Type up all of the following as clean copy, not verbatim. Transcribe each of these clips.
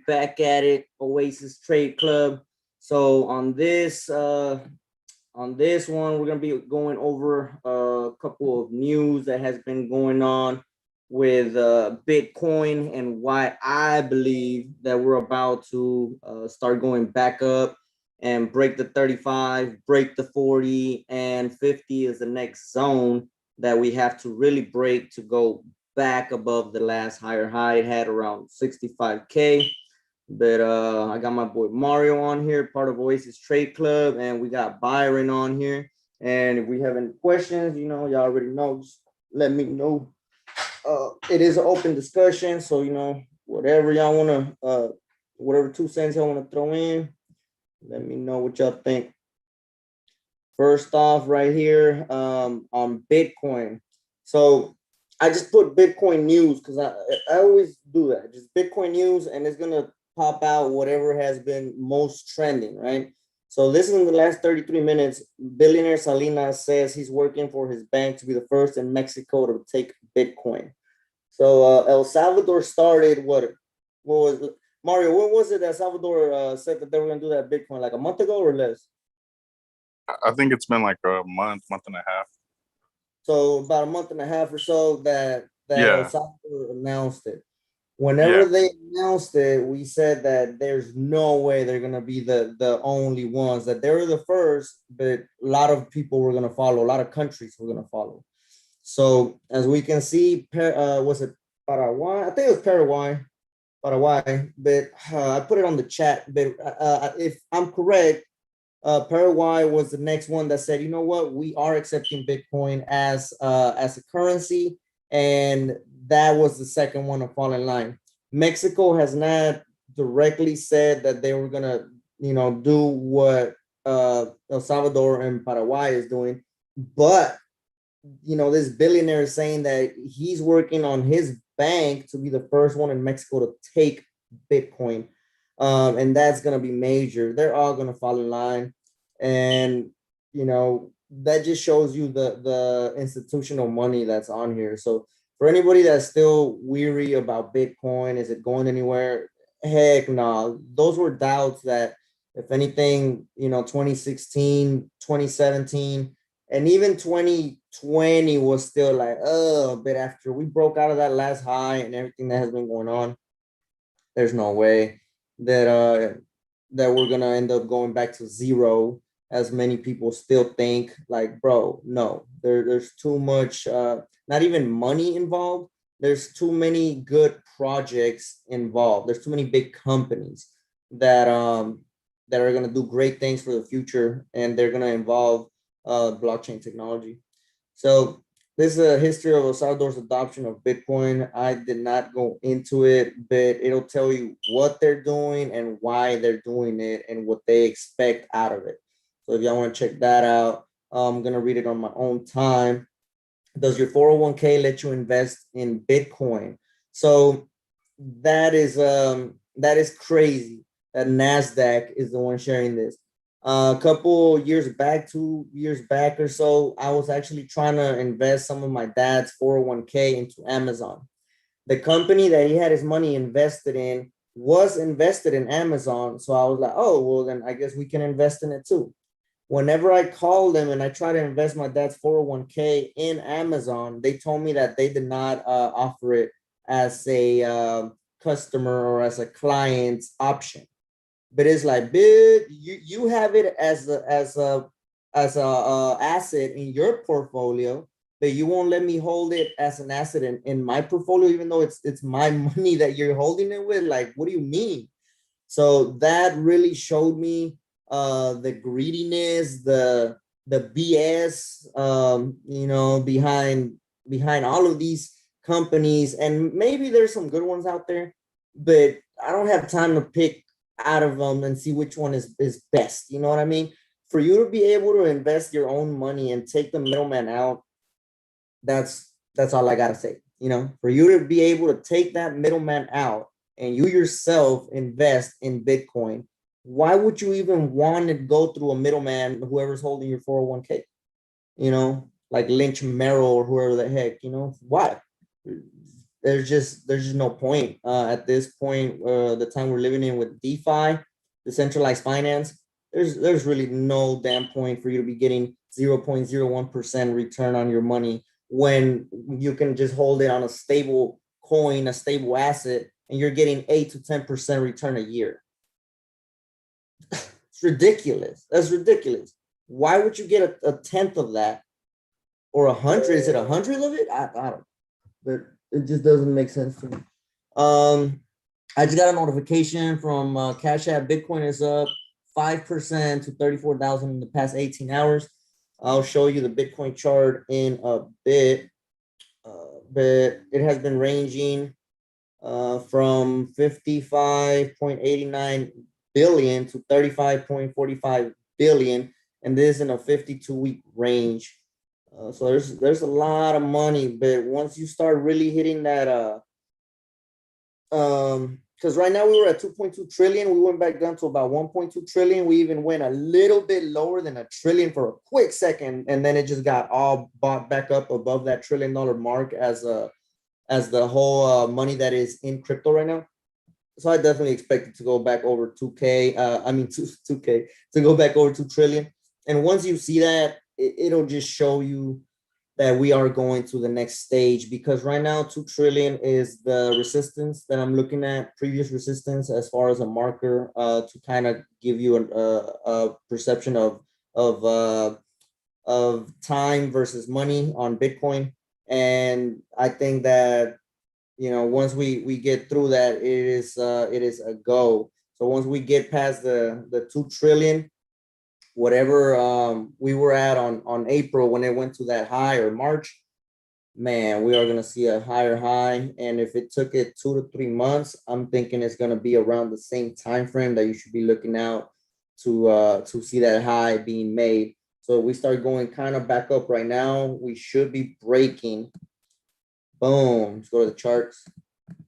back at it, Oasis Trade Club. So on this one, we're gonna be going over a couple of news that has been going on with Bitcoin and why I believe that we're about to start going back up and break the 35, break the 40, and 50 is the next zone that we have to really break to go back above the last higher high. It had around 65K. But I got my boy Mario on here, part of Oasis Trade Club, and we got Byron on here. And if we have any questions, you know, y'all already know, just let me know. It is an open discussion, so you know, whatever y'all wanna, whatever 2 cents y'all wanna throw in, let me know what y'all think. First off, right here, on Bitcoin. So I just put Bitcoin news because I always do that, just Bitcoin news, and it's gonna pop out whatever has been most trending, right? So this is in the last 33 minutes. Billionaire Salinas says he's working for his bank to be the first in Mexico to take Bitcoin. So El Salvador started what was it? Mario, when was it that Salvador said that they were going to do that Bitcoin? Like a month ago or less? I think it's been like a month and a half. So about a month and a half or so that El Salvador announced it. Whenever they announced it, we said that there's no way they're gonna be the only ones, that they were the first, but a lot of people were gonna follow, a lot of countries were gonna follow. So as we can see, was it Paraguay? I think it was Paraguay, but I put it on the chat. But if I'm correct, Paraguay was the next one that said, you know what, we are accepting Bitcoin as a currency, and that was the second one to fall in line. Mexico has not directly said that they were gonna, you know, do what El Salvador and Paraguay is doing, but you know, this billionaire is saying that he's working on his bank to be the first one in Mexico to take Bitcoin, and that's gonna be major. They're all gonna fall in line, and you know that just shows you the institutional money that's on here. So for anybody that's still weary about Bitcoin, is it going anywhere? Heck no. Those were doubts that, if anything, you know, 2016, 2017, and even 2020 was still like, oh, but after we broke out of that last high and everything that has been going on, there's no way that that we're gonna end up going back to zero, as many people still think. Like, bro, no, there's too much, not even money involved. There's too many good projects involved. There's too many big companies that that are gonna do great things for the future, and they're gonna involve blockchain technology. So this is a history of El Salvador's adoption of Bitcoin. I did not go into it, but it'll tell you what they're doing and why they're doing it and what they expect out of it. So if y'all want to check that out, I'm going to read it on my own time. Does your 401k let you invest in Bitcoin? So that is crazy that NASDAQ is the one sharing this. A couple years back, 2 years back or so, I was actually trying to invest some of my dad's 401k into Amazon. The company that he had his money invested in was invested in Amazon. So I was like, oh, well, then I guess we can invest in it too. Whenever I called them and I tried to invest my dad's 401k in Amazon, they told me that they did not offer it as a customer or as a client's option. But it's like, bid, you have it as a asset in your portfolio, but you won't let me hold it as an asset in my portfolio, even though it's my money that you're holding it with. Like, what do you mean? So that really showed me the greediness, the BS, you know, behind all of these companies. And maybe there's some good ones out there, but I don't have time to pick out of them and see which one is best. You know what I mean? For you to be able to invest your own money and take the middleman out, that's all I gotta say. You know, for you to be able to take that middleman out and you yourself invest in Bitcoin, why would you even want to go through a middleman, whoever's holding your 401k? You know, like Lynch Merrill or whoever the heck, you know, why? there's just no point at this point. The time we're living in with DeFi, decentralized finance, there's really no damn point for you to be getting 0.01% return on your money when you can just hold it on a stable coin, a stable asset, and you're getting 8 to 10% return a year. It's ridiculous. That's ridiculous. Why would you get a tenth of that or 100? Is it 100 of it? I don't. But it just doesn't make sense to me. I just got a notification from Cash App. Bitcoin is up 5% to 34,000 in the past 18 hours. I'll show you the Bitcoin chart in a bit, but it has been ranging from 55.89 billion to 35.45 billion, and this is in a 52-week range. So there's a lot of money, but once you start really hitting that because right now we were at 2.2 trillion, we went back down to about 1.2 trillion. We even went a little bit lower than a trillion for a quick second, and then it just got all bought back up above that $1 trillion mark as the whole money that is in crypto right now. So I definitely expect it to go back over 2K. 2K to go back over 2 trillion. And once you see that, it'll just show you that we are going to the next stage, because right now 2 trillion is the resistance that I'm looking at, previous resistance as far as a marker to kind of give you a perception of time versus money on Bitcoin. And I think that, you know, once we get through that, it is a go. So once we get past the 2 trillion, whatever we were at on April when it went to that high, or March, man, we are going to see a higher high. And if it took it 2 to 3 months, I'm thinking it's going to be around the same time frame that you should be looking out to see that high being made. So we start going kind of back up right now, we should be breaking. Boom, let's go to the charts.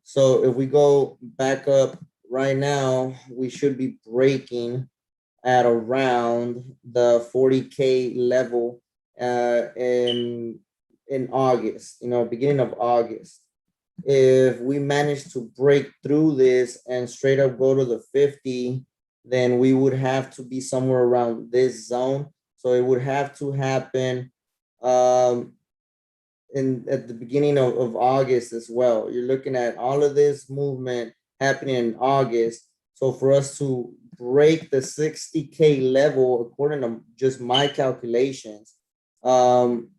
So if we go back up right now, we should be breaking at around the 40K level in August, beginning of August. If we manage to break through this and straight up go to the 50, then we would have to be somewhere around this zone. So it would have to happen at the beginning of August as well. You're looking at all of this movement happening in August. So for us to break the 60K level, according to just my calculations, man,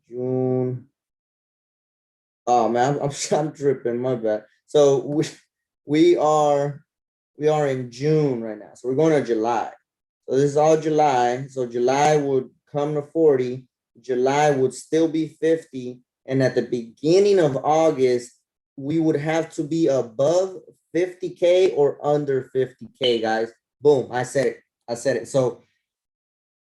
June. Oh man, I'm tripping. My bad. So we are in June right now. So we're going to July. So this is all July. So July would come to 40. July would still be 50. And at the beginning of August, we would have to be above 50K or under 50K, guys. Boom, I said it. So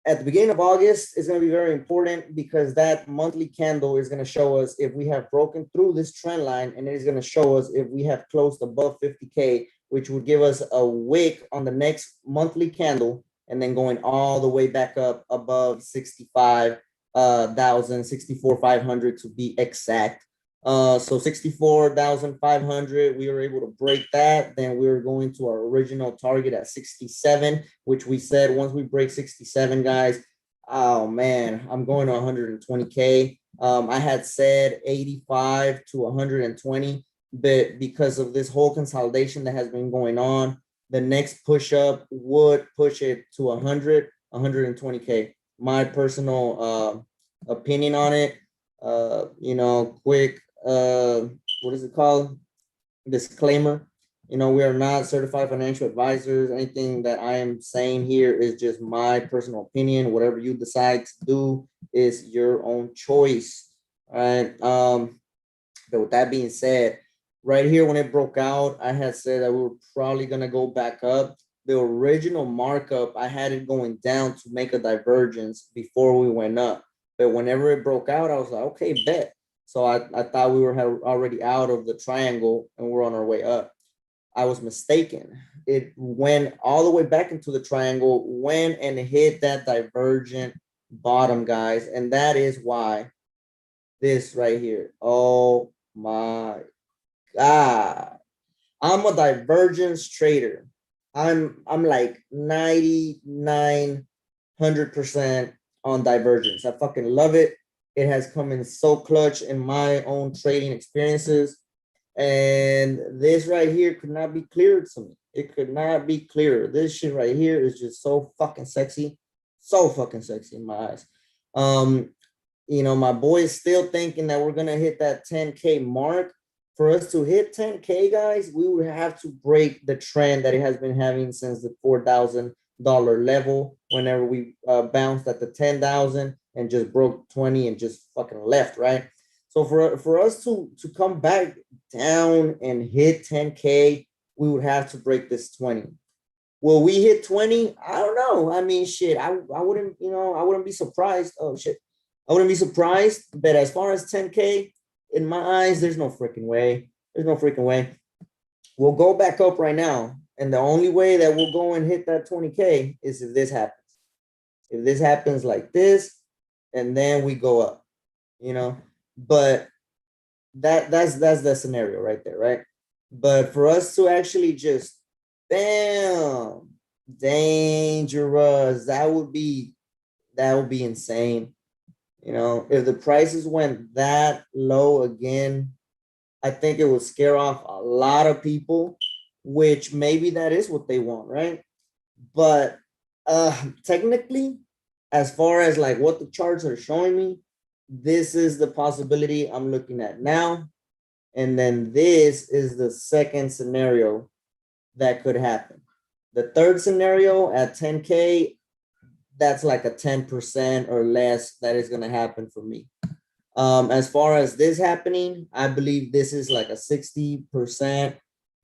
at the beginning of August is going to be very important, because that monthly candle is going to show us if we have broken through this trend line, and it is going to show us if we have closed above 50K, which would give us a wick on the next monthly candle, and then going all the way back up above 65,000, 64,500 to be exact. So 64,500, we were able to break that. Then we were going to our original target at 67, which we said once we break 67, guys, oh man, I'm going to 120K. I had said 85 to 120, but because of this whole consolidation that has been going on, the next push up would push it to 120K. My personal opinion on it, quick, what is it called? Disclaimer. We are not certified financial advisors. Anything that I am saying here is just my personal opinion. Whatever you decide to do is your own choice. All right. But with that being said, right here, when it broke out, I had said that we were probably going to go back up. The original markup, I had it going down to make a divergence before we went up. But whenever it broke out, I was like, okay, bet. So I thought we were already out of the triangle and we're on our way up. I was mistaken. It went all the way back into the triangle, went and hit that divergent bottom, guys. And that is why this right here. Oh my God. I'm a divergence trader. I'm like 9900% on divergence. I fucking love it. It has come in so clutch in my own trading experiences. And this right here could not be clearer to me. It could not be clearer. This shit right here is just so fucking sexy. So fucking sexy in my eyes. My boy is still thinking that we're gonna hit that 10K mark. For us to hit 10K, guys, we would have to break the trend that it has been having since the $4,000 level. Whenever we bounced at the 10,000 and just broke 20 and just fucking left, right? So for us to come back down and hit 10K, we would have to break this 20. Will we hit 20? I don't know. I mean, shit, I wouldn't, I wouldn't be surprised. Oh shit. I wouldn't be surprised. But as far as 10K, in my eyes, there's no freaking way. There's no freaking way. We'll go back up right now. And the only way that we'll go and hit that 20K is if this happens. If this happens like this, and then we go up, But that's the scenario right there, right? But for us to actually just bam, dangerous, that would be insane. If the prices went that low again, I think it would scare off a lot of people, which maybe that is what they want, right? But technically, as far as like what the charts are showing me, this is the possibility I'm looking at now. And then this is the second scenario that could happen. The third scenario at 10K, that's like a 10% or less that is going to happen for me. As far as this happening, I believe this is like a 60%.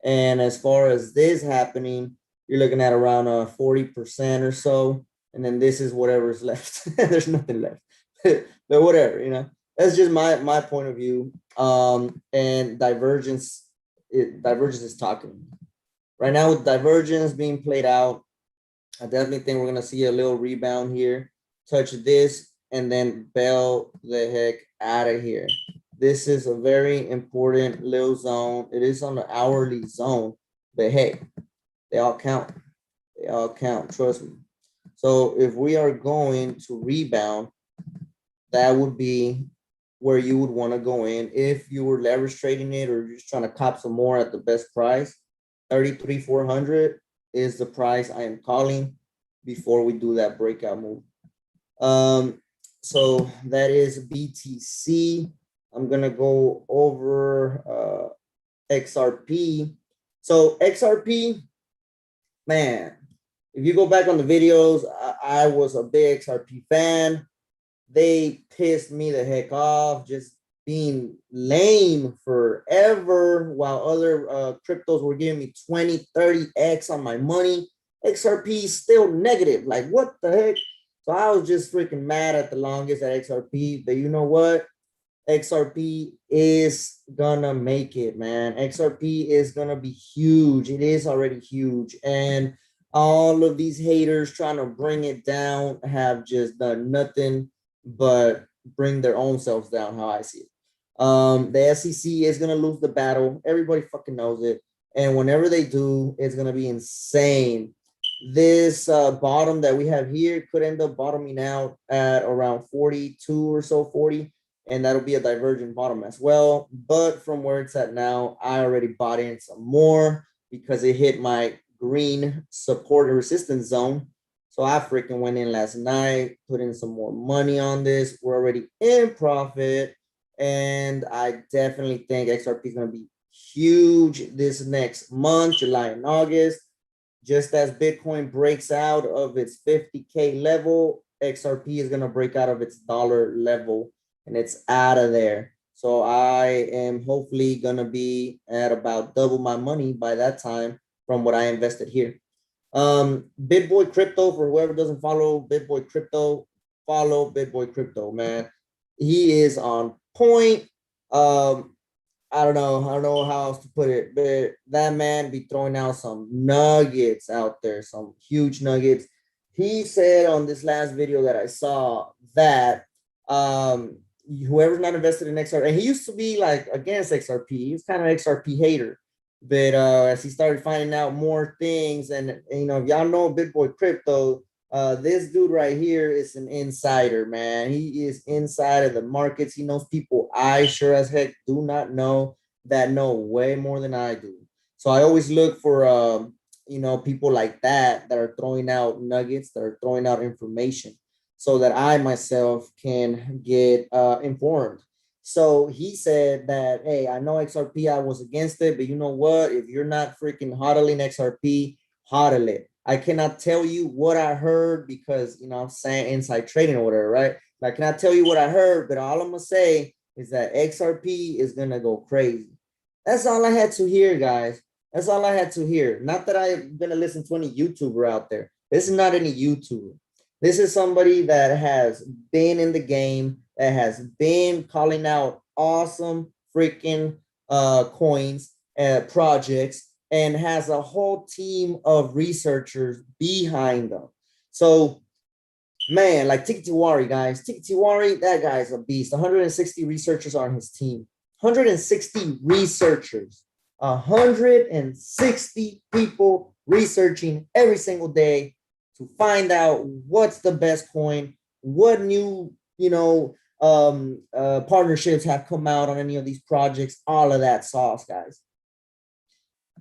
And as far as this happening, you're looking at around a 40% or so. And then this is whatever's left. There's nothing left. But whatever, that's just my point of view. And divergence is talking. Right now with divergence being played out, I definitely think we're going to see a little rebound here. Touch this and then bail the heck out of here. This is a very important little zone. It is on the hourly zone, but hey, they all count. They all count, trust me. So if we are going to rebound, that would be where you would want to go in if you were leverage trading it or you're just trying to cop some more at the best price. 33,400 is the price I am calling before we do that breakout move. So that is BTC. I'm gonna go over XRP. So XRP, man, if you go back on the videos, I was a big XRP fan. They pissed me the heck off, just being lame forever while other cryptos were giving me 20, 30x on my money. XRP is still negative. Like, what the heck? So I was just freaking mad at the longest at XRP. But you know what? XRP is gonna make it, man. XRP is gonna be huge. It is already huge. And all of these haters trying to bring it down have just done nothing but bring their own selves down, how I see it. The SEC is gonna lose the battle. Everybody fucking knows it. And whenever they do, it's gonna be insane. This bottom that we have here could end up bottoming out at around 42 or so, 40, and that'll be a divergent bottom as well. But from where it's at now, I already bought in some more because it hit my green support and resistance zone. So I freaking went in last night, put in some more money on this. We're already in profit, and I definitely think XRP is going to be huge this next month, July and August. Just as Bitcoin breaks out of its 50K level, XRP is going to break out of its dollar level, and it's out of there. So I am hopefully going to be at about double my money by that time from what I invested here. BitBoy Crypto, for whoever doesn't follow BitBoy Crypto, follow BitBoy Crypto, man. He is on point. I don't know how else to put it, but that man be throwing out some nuggets out there, some huge nuggets. He said on this last video that I saw that whoever's not invested in XRP, and he used to be like against XRP. He was kind of XRP hater, but as he started finding out more things, and you know, if y'all know Big Boy Crypto, this dude right here is an insider, man. He is inside of the markets. He knows people I sure as heck do not know, that know way more than I do. So I always look for you know, people like that are throwing out nuggets, that are throwing out information, so that I myself can get informed. So he said that, hey, I know XRP, I was against it, but you know what? If you're not freaking hodling XRP, hodl it. I cannot tell you what I heard because, you know, I'm saying inside trading or whatever, right? I cannot tell you what I heard, but all I'm gonna say is that XRP is gonna go crazy. That's all I had to hear, guys. That's all I had to hear. Not that I'm gonna listen to any YouTuber out there. This is not any YouTuber. This is somebody that has been in the game, that has been calling out awesome freaking coins, projects, and has a whole team of researchers behind them. So, man, like Tiki Tiwari, guys. Tiki Tiwari, that guy's a beast. 160 researchers on his team. 160 researchers. 160 people researching every single day to find out what's the best coin, what new, you know, partnerships have come out on any of these projects, all of that sauce, guys.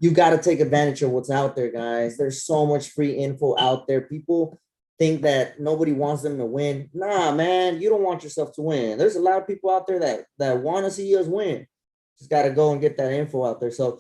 You got to take advantage of what's out there, guys. There's so much free info out there. People think that nobody wants them to win. Nah, man, you don't want yourself to win. There's a lot of people out there that want to see us win. Just got to go and get that info out there. So,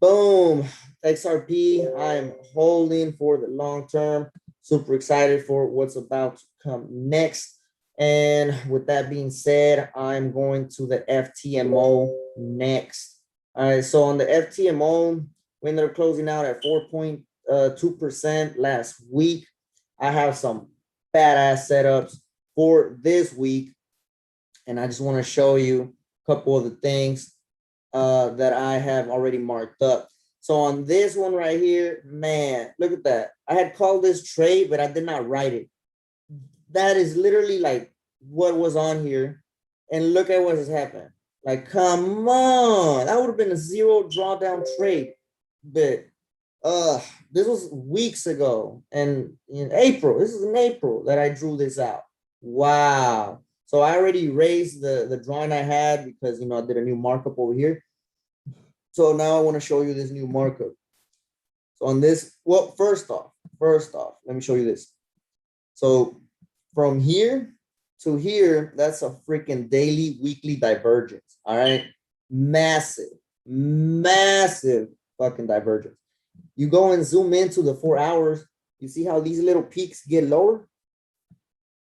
boom, XRP, I'm holding for the long term. Super excited for what's about to come next. And with that being said, I'm going to the FTMO next. All right, so on the FTMO, when they're closing out at 4.2% last week, I have some badass setups for this week. And I just want to show you a couple of the things that I have already marked up. So on this one right here, man, look at that. I had called this trade, but I did not write it. That is literally like what was on here. And look at what has happened. Like, come on. That would have been a zero drawdown trade. But this was weeks ago. And in April, this is in April that I drew this out. Wow. So I already raised the drawing I had because, you know, I did a new markup over here. So now I want to show you this new markup. So on this, well, first off, let me show you this. So from here to here, that's a freaking daily, weekly divergence. All right. Massive fucking divergence. You go and zoom into the 4 hours, you see how these little peaks get lower?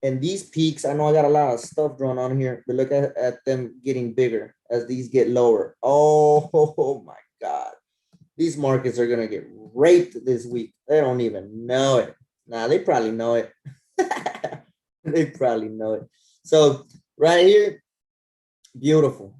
And these peaks, I know I got a lot of stuff drawn on here, but look at them getting bigger as these get lower. Oh my God. These markets are going to get raped this week. They don't even know it. Nah, they probably know it. They probably know it. So right here, beautiful.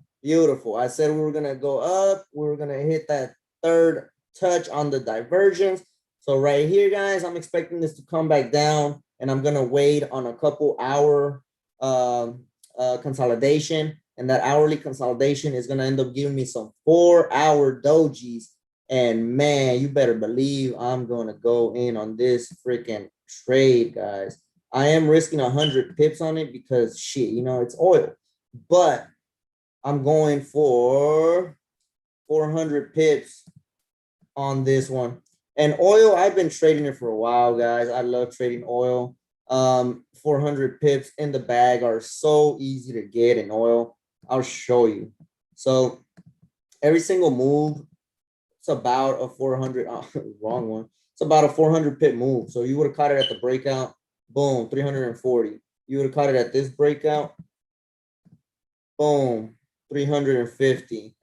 I said we were going to go up. We were going to hit that third touch on the divergence. So right here, guys, I'm expecting this to come back down, and I'm going to wait on a couple hour consolidation. And that hourly consolidation is going to end up giving me some 4-hour dojis. And man, you better believe I'm going to go in on this freaking trade, guys. I am risking 100 pips on it because shit, you know, it's oil. But I'm going for 400 pips on this one. And oil, I've been trading it for a while, guys. I love trading oil. 400 pips in the bag are so easy to get in oil. I'll show you. So every single move, it's about a 400, wrong one. It's about a 400 pip move. So you would have caught it at the breakout, boom, 340. You would have caught it at this breakout, boom, 350.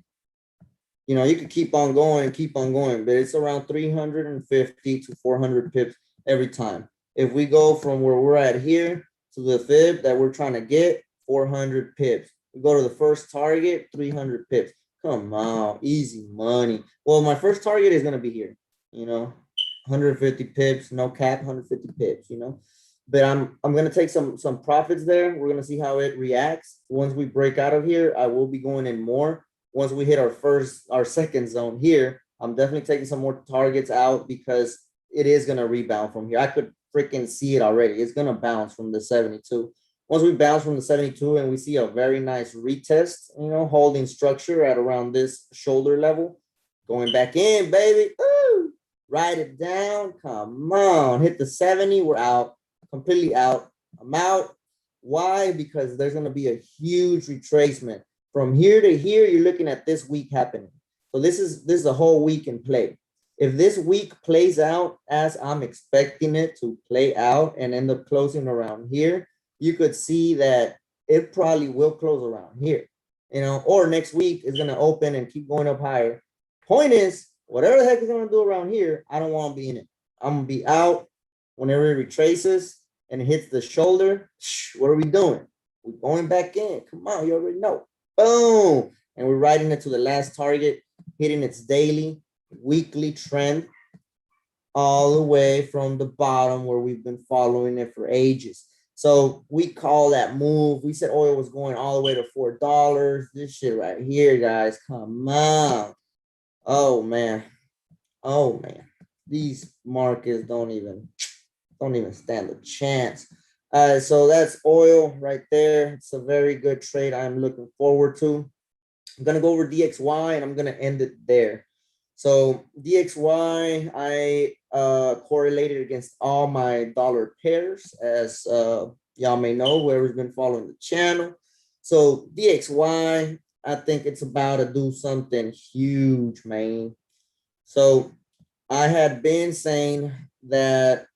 You know, you could keep on going, but it's around 350 to 400 pips every time. If we go from where we're at here to the fib that we're trying to get, 400 pips. We go to the first target, 300 pips. Come on, easy money. Well, my first target is going to be here, you know, 150 pips, no cap, 150 pips, you know. but I'm gonna take some profits there. We're gonna see how it reacts. Once we break out of here, I will be going in more. Once we hit our second zone here, I'm definitely taking some more targets out because it is gonna rebound from here. I could freaking see it already. It's gonna bounce from the 72. Once we bounce from the 72 and we see a very nice retest, holding structure at around this shoulder level, going back in, baby. Ooh, write it down. Come on, hit the 70. We're out, completely out. I'm out. Why? Because there's going to be a huge retracement from here to here. You're looking at this week happening. So this is a whole week in play. If this week plays out as I'm expecting it to play out and end up closing around here, you could see that it probably will close around here, or next week is going to open and keep going up higher. Point is, whatever the heck is going to do around here, I don't want to be in it. I'm going to be out whenever it retraces and it hits the shoulder. What are we doing? We're going back in. Come on, you already know. Boom. And we're riding it to the last target, hitting its daily, weekly trend all the way from the bottom where we've been following it for ages. So we call that move. We said oil was going all the way to $4. This shit right here, guys. Come on. Oh man. Oh man. These markets don't even stand a chance. So that's oil right there. It's a very good trade I'm looking forward to. I'm gonna go over DXY and I'm gonna end it there. So DXY, I correlated against all my dollar pairs, as y'all may know, whoever's been following the channel. So DXY, I think it's about to do something huge, man. So I had been saying that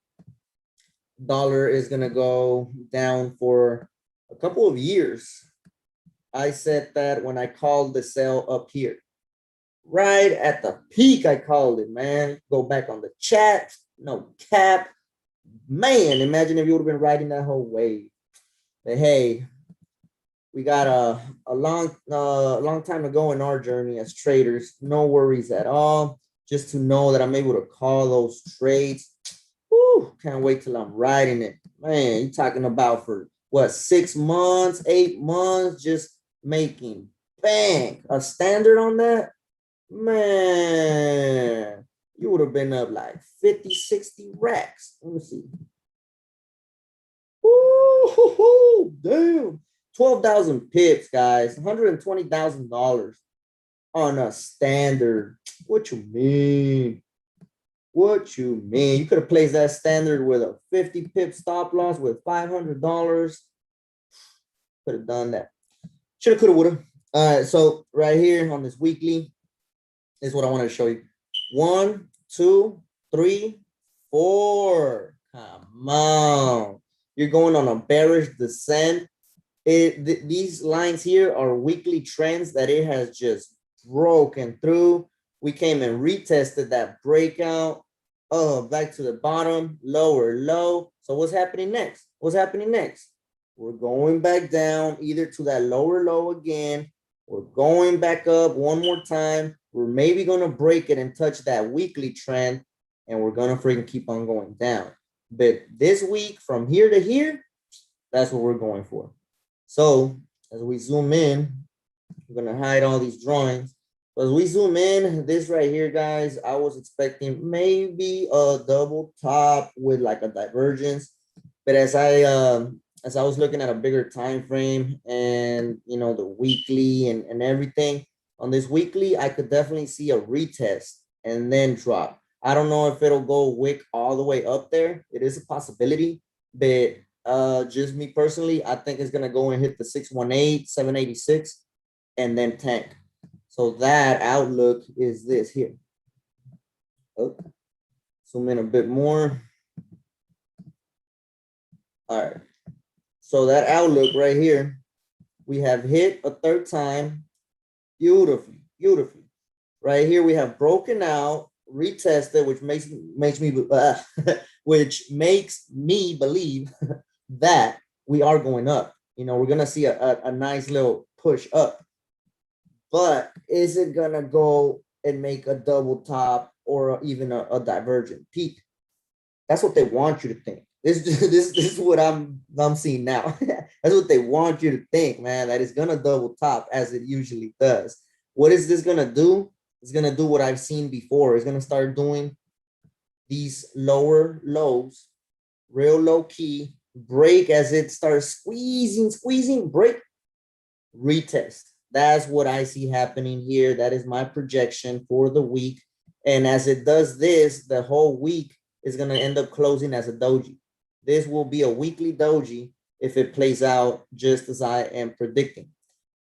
dollar is gonna go down for a couple of years. I said that when I called the sell up here. Right at the peak, I called it, man. Go back on the chat, no cap. Man, imagine if you would have been riding that whole wave. But hey, we got a long time to go in our journey as traders. No worries at all. Just to know that I'm able to call those trades. Whew, can't wait till I'm riding it. Man, you talking about for what, 6 months, 8 months, just making bang a standard on that. Man, you would have been up like 50, 60 racks. Let me see. Ooh, damn. 12,000 pips, guys. $120,000 on a standard. What you mean? What you mean? You could have placed that standard with a 50 pip stop loss with $500. Could have done that. Shoulda, coulda, woulda. All right, so right here on this weekly is what I want to show you. 1, 2, 3, 4. Come on. You're going on a bearish descent. These lines here are weekly trends that it has just broken through. We came and retested that breakout. Back to the bottom, lower low. So what's happening next? What's happening next? We're going back down either to that lower low again. We're going back up one more time. We're maybe going to break it and touch that weekly trend, and we're going to freaking keep on going down. But this week, from here to here, that's what we're going for. So as we zoom in, I'm going to hide all these drawings. As we zoom in, this right here, guys, I was expecting maybe a double top with like a divergence. But as I was looking at a bigger time frame and, the weekly and everything, on this weekly, I could definitely see a retest and then drop. I don't know if it'll go wick all the way up there. It is a possibility, but just me personally, I think it's going to go and hit the 618, 786, and then tank. So that outlook is this here. Oh, zoom in a bit more. All right. So that outlook right here, we have hit a third time. Beautifully, beautifully. Right here, we have broken out, retested, which makes me believe that we are going up. We're gonna see a nice little push up. But is it gonna go and make a double top or even a divergent peak? That's what they want you to think. This is what I'm seeing now. That's what they want you to think, man. That it's gonna double top as it usually does. What is this gonna do? It's gonna do what I've seen before. It's gonna start doing these lower lows, real low key, break as it starts squeezing, break, retest. That's what I see happening here. That is my projection for the week. And as it does this, the whole week is going to end up closing as a doji. This will be a weekly doji if it plays out just as I am predicting.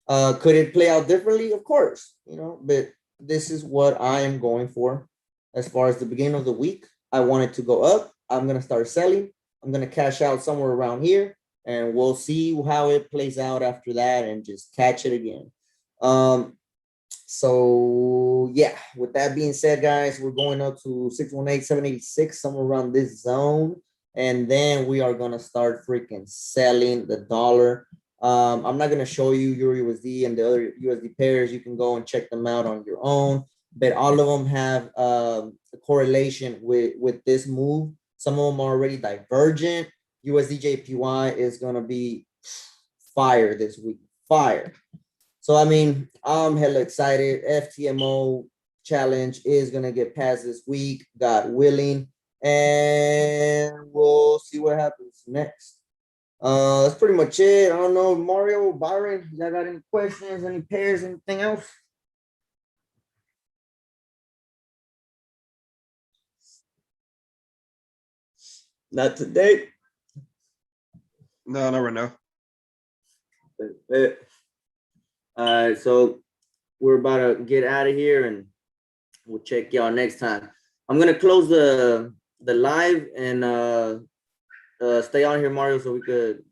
Could it play out differently? Of course, but this is what I am going for. As far as the beginning of the week, I want it to go up. I'm going to start selling. I'm going to cash out somewhere around here, and we'll see how it plays out after that and just catch it again. So yeah, with that being said, guys, we're going up to 618, 786, somewhere around this zone. And then we are going to start freaking selling the dollar. I'm not going to show you Euro USD and the other USD pairs. You can go and check them out on your own. But all of them have a correlation with this move. Some of them are already divergent. USD JPY is going to be fire this week. Fire. So, I mean, I'm hella excited. Ftmo challenge is going to get passed this week, God willing. And we'll see what happens next. That's pretty much it. I don't know, Mario, Byron, y'all got any questions, any pairs, anything else? Not today. No, never know. All right, so we're about to get out of here, and we'll check y'all next time. I'm gonna close the live and stay on here, Mario, so we could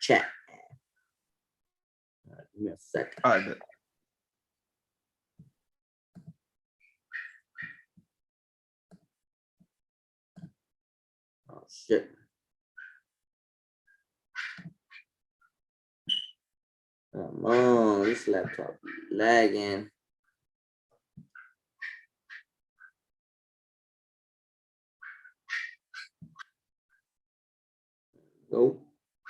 chat. All right, give me a second. All right, Oh shit. Come on, this laptop lagging. Go.